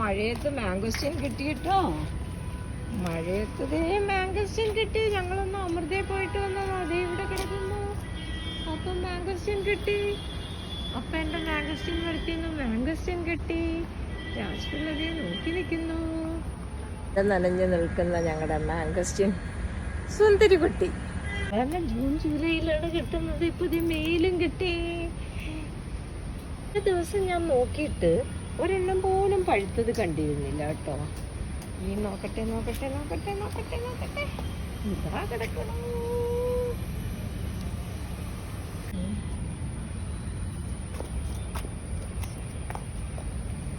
മഴയത്ത് mangosteen കിട്ടിയിട്ടോ. മഴയത്തതേ mangosteen കിട്ടി. ഞങ്ങളൊന്ന് അമൃതയിൽ പോയിട്ട് വന്നതാ. അതേ ഇവിടെ കിടക്കുന്നു. അപ്പം മാംഗോസ്റ്റീൻ കിട്ടി. അപ്പം എൻ്റെ മാംഗോസ്റ്റീൻ വരുത്തിന്ന് മാംഗോസ്റ്റീൻ കിട്ടി. രാജ്പിള്ളതേ നോക്കി നിൽക്കുന്നു. നനഞ്ഞു നിൽക്കുന്ന ഞങ്ങളുടെ മാംഗോസ്റ്റീൻ സുന്ദരി കുട്ടി. കാരണം ജൂൺ ജൂലൈയിലാണ് കിട്ടുന്നത്. ഇപ്പൊ ഇത് മെയിലും കിട്ടി. ഒരു ദിവസം ഞാൻ നോക്കിയിട്ട് ഒരെണ്ണം പോലും പഴുത്തത് കണ്ടിരുന്നില്ല കേട്ടോ. ഈ നോക്കട്ടെ നോക്കട്ടെ നോക്കട്ടെ നോക്കട്ടെ നോക്കട്ടെ, ഇതാ കിടക്കണം.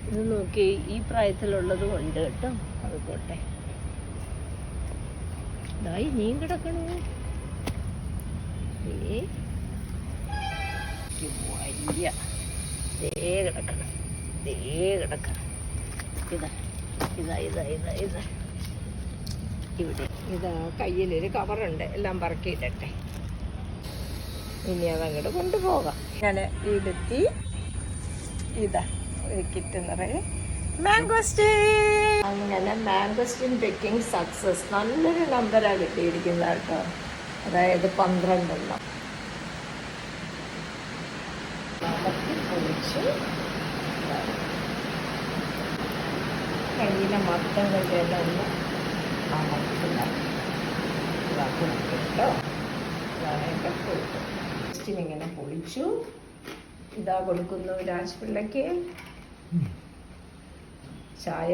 ഇത് നോക്കി, ഈ പ്രായത്തിലുള്ളതും ഉണ്ട് കേട്ടോ. അത് പോട്ടെ, ഇതായി നീ കിടക്കണു. വയ്യ, ദേ കിടക്കണം, ദേ കിടക്കണം. ഇതാ ഇതാ ഇതാ ഇതാ ഇതാ ഇവിടെ ഇതാ കയ്യിലൊരു കവറുണ്ട്. എല്ലാം പറക്കിയിട്ടെ, ഇനി അതങ്ങോട്ട് കൊണ്ടുപോകാം. ഞാൻ ഇടുത്തി ഇതാ ഒരു കിറ്റ് നിറയെ മാംഗോസ്റ്റീൻ. അങ്ങനെ മാംഗോസ്റ്റീൻ പിക്കിംഗ് സക്സസ്. നല്ലൊരു നമ്പറാണ് കിട്ടിയിരിക്കുന്നത് കേട്ടോ. അതായത് 12 പൊളിച്ച് കയ്യിലെ മത്തം കൊണ്ടെല്ലാം ഒന്ന് അമർത്തുക കേട്ടോ. ഇതാണെങ്കിൽ കൊടുക്കും. ഇങ്ങനെ പൊളിച്ചു. ഇതാ കൊടുക്കുന്നു രാജ്പിള്ളയ്ക്ക് ചായ.